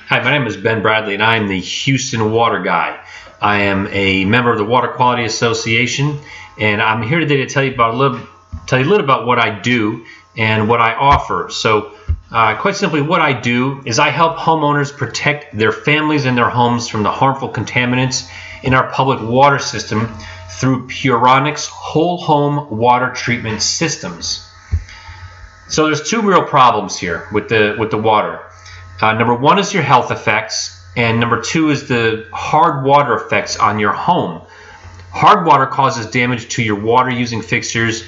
Hi, my name is Ben Bradley, and I am the Houston Water Guy. I am a member of the Water Quality Association, and I'm here today to tell you a little about what I do and what I offer. So, quite simply, what I do is I help homeowners protect their families and their homes from the harmful contaminants in our public water system through Puronics whole home water treatment systems. So, there's two real problems here with the water. Number one is your health effects, and number two is the hard water effects on your home. Hard water causes damage to your water using fixtures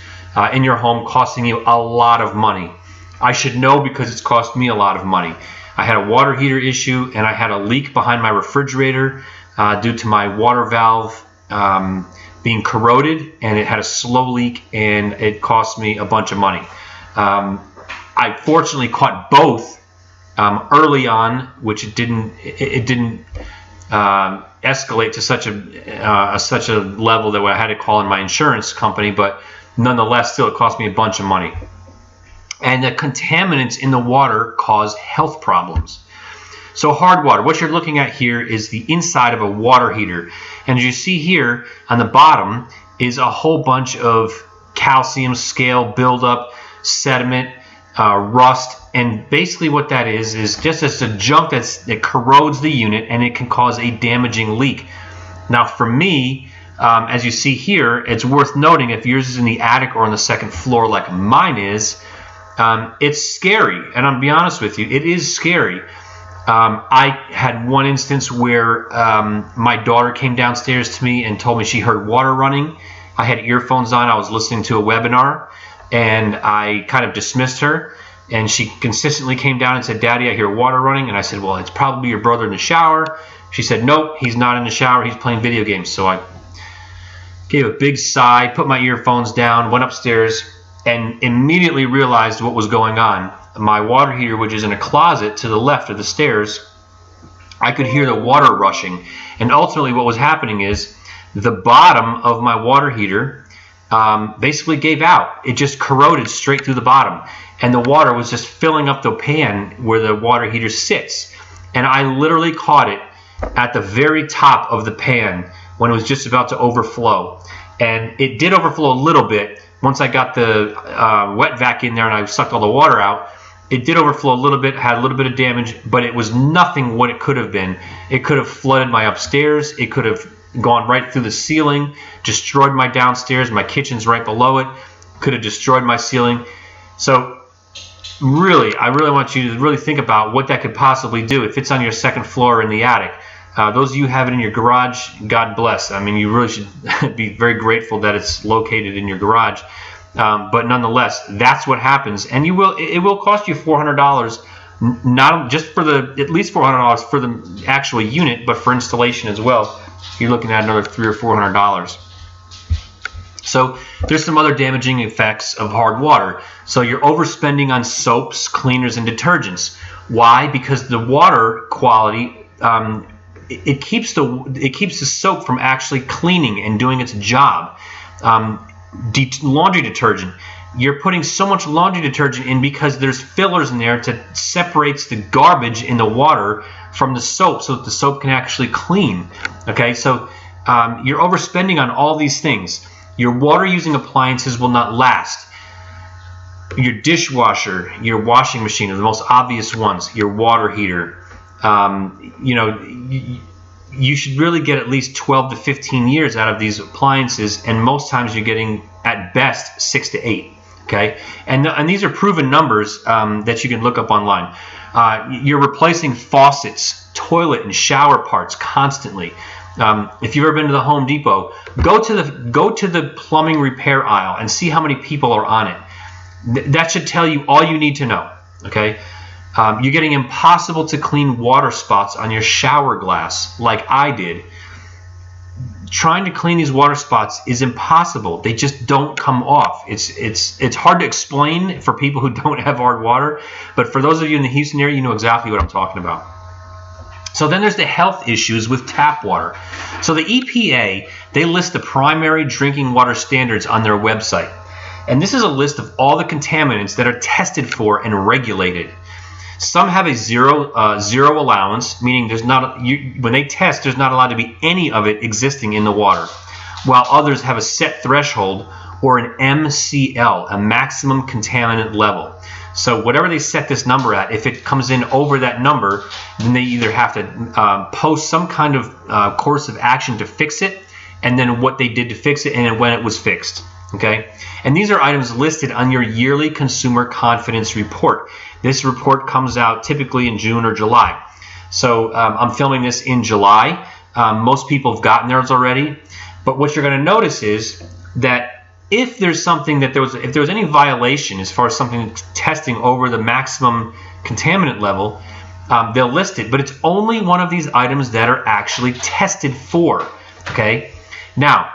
in your home, costing you a lot of money. I should know because it's cost me a lot of money. I had a water heater issue, and I had a leak behind my refrigerator due to my water valve being corroded, and it had a slow leak, and it cost me a bunch of money. I fortunately caught both early on, which it didn't escalate to such a level that I had to call in my insurance company, but nonetheless, still it cost me a bunch of money. And the contaminants in the water cause health problems. So hard water, what you're looking at here is the inside of a water heater, and as you see here on the bottom is a whole bunch of calcium, scale buildup, sediment, rust, and basically what that is just as a junk that corrodes the unit, and it can cause a damaging leak. Now for me, as you see here, it's worth noting if yours is in the attic or on the second floor like mine is, it's scary, and I'll be honest with you, it is scary. I had one instance where my daughter came downstairs to me and told me she heard water running. I had earphones on, I was listening to a webinar, and I kind of dismissed her, and she consistently came down and said, "Daddy, I hear water running." And I said, "Well, it's probably your brother in the shower." She said, "Nope, he's not in the shower, he's playing video games." So I gave a big sigh, put my earphones down, went upstairs, and immediately realized what was going on. My water heater, which is in a closet to the left of the stairs, I could hear the water rushing, and ultimately what was happening is the bottom of my water heater basically gave out. It just corroded straight through the bottom, and the water was just filling up the pan where the water heater sits, and I literally caught it at the very top of the pan when it was just about to overflow. And it did overflow a little bit once I got the wet vac in there and I sucked all the water out. It did overflow a little bit, had a little bit of damage, but it was nothing what it could have been. It could have flooded my upstairs, it could have gone right through the ceiling, destroyed my downstairs, my kitchen's right below it, could have destroyed my ceiling. So really, I really want you to really think about what that could possibly do if it's on your second floor or in the attic. Those of you who have it in your garage, God bless. I mean, you really should be very grateful that it's located in your garage. But nonetheless, that's what happens, and it will cost you $400, not just for at least $400 for the actual unit, but for installation as well. You're looking at another $300 or $400. So there's some other damaging effects of hard water. So you're overspending on soaps, cleaners, and detergents. Why? Because the water quality it keeps the soap from actually cleaning and doing its job. Laundry detergent. You're putting so much laundry detergent in because there's fillers in there that separates the garbage in the water from the soap so that the soap can actually clean. Okay, so you're overspending on all these things. Your water using appliances will not last. Your dishwasher, your washing machine are the most obvious ones. Your water heater. You should really get at least 12 to 15 years out of these appliances, and most times you're getting at best 6 to 8. Okay, and these are proven numbers that you can look up online. You're replacing faucets, toilet, and shower parts constantly. If you've ever been to the Home Depot, go to the plumbing repair aisle and see how many people are on it. That should tell you all you need to know. Okay. You're getting impossible to clean water spots on your shower glass like I did. Trying to clean these water spots is impossible. They just don't come off. It's hard to explain for people who don't have hard water, but for those of you in the Houston area, you know exactly what I'm talking about. So then there's the health issues with tap water. So the EPA, they list the primary drinking water standards on their website. And this is a list of all the contaminants that are tested for and regulated. Some have a zero allowance, meaning there's not when they test, there's not allowed to be any of it existing in the water, while others have a set threshold or an MCL, a maximum contaminant level. So whatever they set this number at, if it comes in over that number, then they either have to post some kind of course of action to fix it, and then what they did to fix it, and then when it was fixed. Okay, and these are items listed on your yearly consumer confidence report. This report comes out typically in June or July. So I'm filming this in July. Most people have gotten theirs already. But what you're going to notice is that if there's something that if there was any violation as far as something testing over the maximum contaminant level, they'll list it. But it's only one of these items that are actually tested for. Okay, now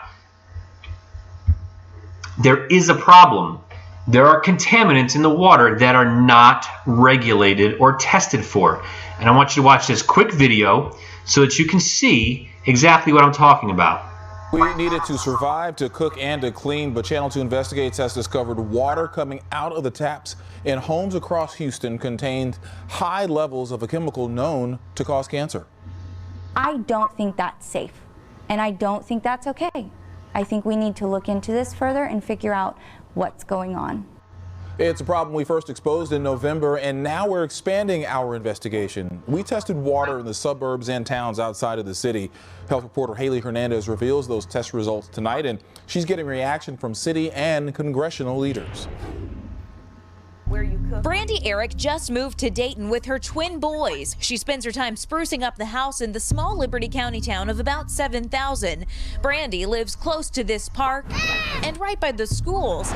there is a problem. There are contaminants in the water that are not regulated or tested for. And I want you to watch this quick video so that you can see exactly what I'm talking about. We needed to survive, to cook, and to clean, but Channel 2 Investigates has discovered water coming out of the taps in homes across Houston contained high levels of a chemical known to cause cancer. I don't think that's safe, and I don't think that's okay. I think we need to look into this further and figure out what's going on. It's a problem we first exposed in November, and now we're expanding our investigation. We tested water in the suburbs and towns outside of the city. Health reporter Haley Hernandez reveals those test results tonight, and she's getting reaction from city and congressional leaders. Brandy Eric just moved to Dayton with her twin boys. She spends her time sprucing up the house in the small Liberty County town of about 7,000. Brandy lives close to this park and right by the schools.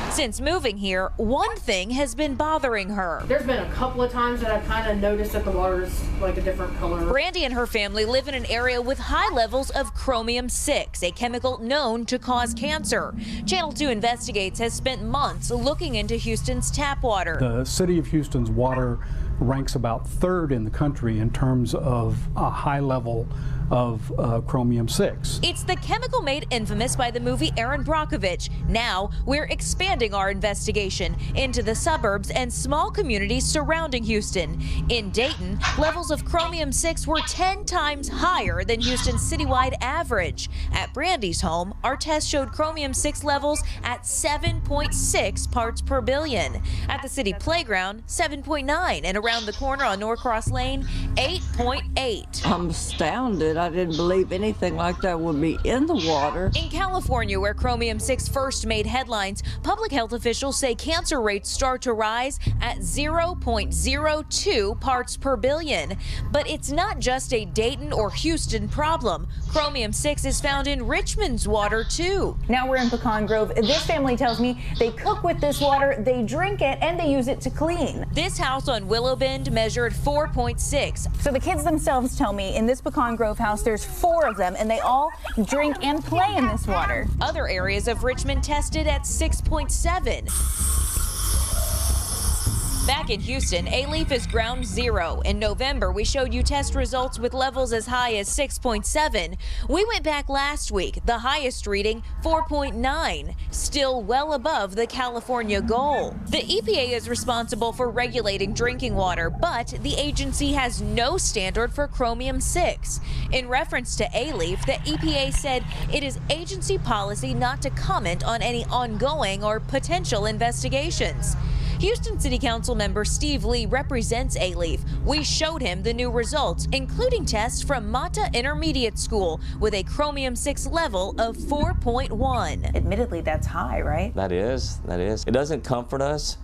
Since moving here, one thing has been bothering her. There's been a couple of times that I've kind of noticed that the water's like a different color. Brandy and her family live in an area with high levels of Chromium-6, a chemical known to cause cancer. Channel 2 Investigates has spent months looking into Houston's tap water. The city of Houston's water ranks about third in the country in terms of a high level of Chromium-6. It's the chemical made infamous by the movie Aaron Brockovich. Now we're expanding our investigation into the suburbs and small communities surrounding Houston. In Dayton, levels of Chromium-6 were 10 times higher than Houston's citywide average. At Brandy's home, our test showed Chromium-6 levels at 7.6 parts per billion. At the city playground, 7.9, and around the corner on Norcross Lane, 8.8. I'm astounded. I didn't believe anything like that would be in the water. In California, where Chromium-6 first made headlines, public health officials say cancer rates start to rise at 0.02 parts per billion. But it's not just a Dayton or Houston problem. Chromium-6 is found in Richmond's water, too. Now we're in Pecan Grove. This family tells me they cook with this water, they drink it, and they use it to clean. This house on Willow Bend measured 4.6. So the kids themselves tell me in this Pecan Grove house, there's 4 of them, and they all drink and play in this water. Other areas of Richmond tested at 6.7. Back in Houston, A-Leaf is ground zero. In November, we showed you test results with levels as high as 6.7. We went back last week, the highest reading 4.9, still well above the California goal. The EPA is responsible for regulating drinking water, but the agency has no standard for Chromium-6. In reference to A-Leaf, the EPA said it is agency policy not to comment on any ongoing or potential investigations. Houston City Council member Steve Lee represents A-Leaf. We showed him the new results, including tests from Mata Intermediate School with a Chromium-6 level of 4.1. Admittedly, that's high, right? That is. It doesn't comfort us,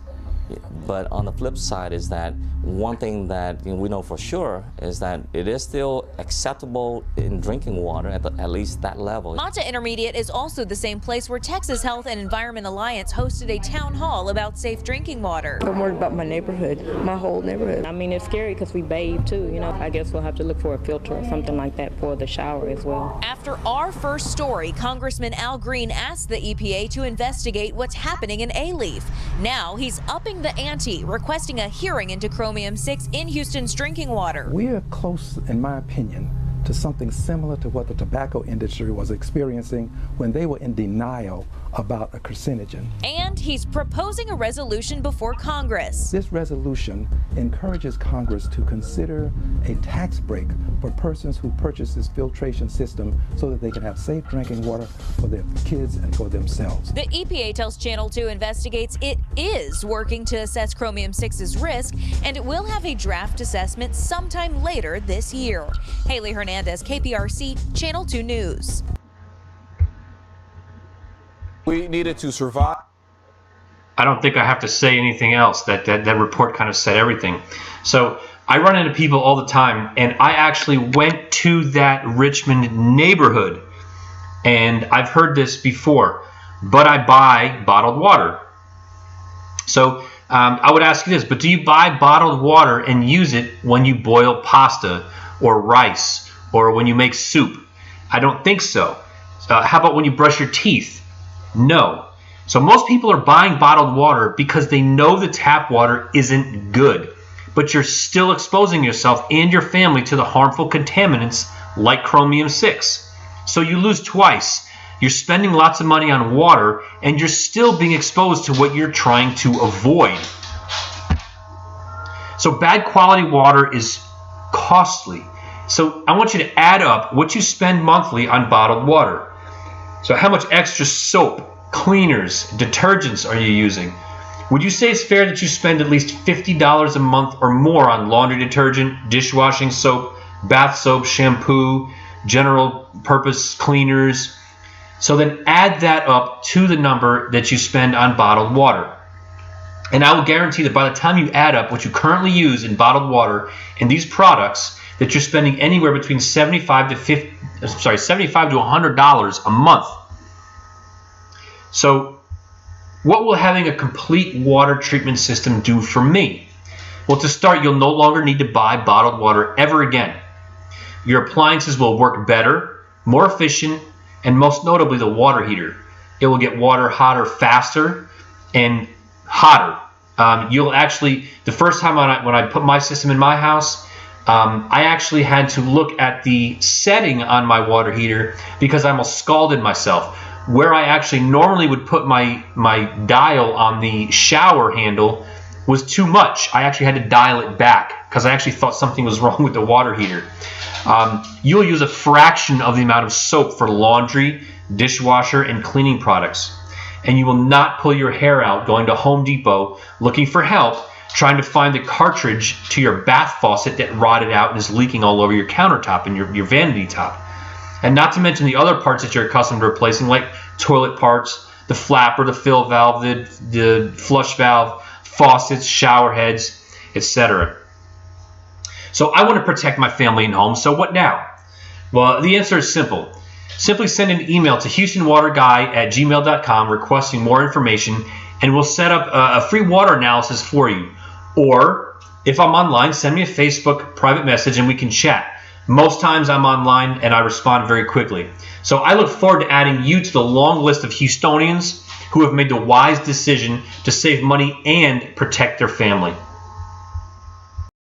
but on the flip side is that one thing that we know for sure is that it is still acceptable in drinking water at least that level. Mata Intermediate is also the same place where Texas Health and Environment Alliance hosted a town hall about safe drinking water. I'm worried about my neighborhood, my whole neighborhood. I mean, it's scary because we bathe too, I guess we'll have to look for a filter or something like that for the shower as well. After our first story, Congressman Al Green asked the EPA to investigate what's happening in A-Leaf. Now he's upping the ante, requesting a hearing into Chromium-6 in Houston's drinking water. We are close, in my opinion, to something similar to what the tobacco industry was experiencing when they were in denial about a carcinogen. And he's proposing a resolution before Congress. This resolution encourages Congress to consider a tax break for persons who purchase this filtration system so that they can have safe drinking water for their kids and for themselves. The EPA tells Channel 2 investigates it is working to assess Chromium-6's risk, and it will have a draft assessment sometime later this year. Haley Hernandez, KPRC, Channel 2 News. We needed to survive. I don't think I have to say anything else. That report kind of said everything. So I run into people all the time, and I actually went to that Richmond neighborhood, and I've heard this before, but I buy bottled water. So I would ask you this, but do you buy bottled water and use it when you boil pasta or rice or when you make soup? I don't think so. How about when you brush your teeth? No. So most people are buying bottled water because they know the tap water isn't good, but you're still exposing yourself and your family to the harmful contaminants like Chromium-6. So you lose twice. You're spending lots of money on water and you're still being exposed to what you're trying to avoid. So bad quality water is costly. So I want you to add up what you spend monthly on bottled water. So how much extra soap, cleaners, detergents are you using? Would you say it's fair that you spend at least $50 a month or more on laundry detergent, dishwashing soap, bath soap, shampoo, general purpose cleaners? So then add that up to the number that you spend on bottled water. And I will guarantee that by the time you add up what you currently use in bottled water and these products, that you're spending anywhere between $75 to $100 a month. So what will having a complete water treatment system do for me? Well, to start, you'll no longer need to buy bottled water ever again. Your appliances will work better, more efficient, and most notably the water heater. It will get water hotter faster and hotter. You'll actually, the first time when I put my system in my house, I actually had to look at the setting on my water heater because I almost scalded myself. Where I actually normally would put my dial on the shower handle was too much. I actually had to dial it back because I actually thought something was wrong with the water heater. You'll use a fraction of the amount of soap for laundry, dishwasher, and cleaning products. And you will not pull your hair out going to Home Depot looking for help trying to find the cartridge to your bath faucet that rotted out and is leaking all over your countertop and your vanity top. And not to mention the other parts that you're accustomed to replacing, like toilet parts, the flapper, the fill valve, the flush valve, faucets, shower heads, etc. So I want to protect my family and home, so what now? Well, the answer is simple. Simply send an email to HoustonWaterGuy@gmail.com requesting more information, and we'll set up a free water analysis for you. Or, if I'm online, send me a Facebook private message and we can chat. Most times I'm online and I respond very quickly. So I look forward to adding you to the long list of Houstonians who have made the wise decision to save money and protect their family.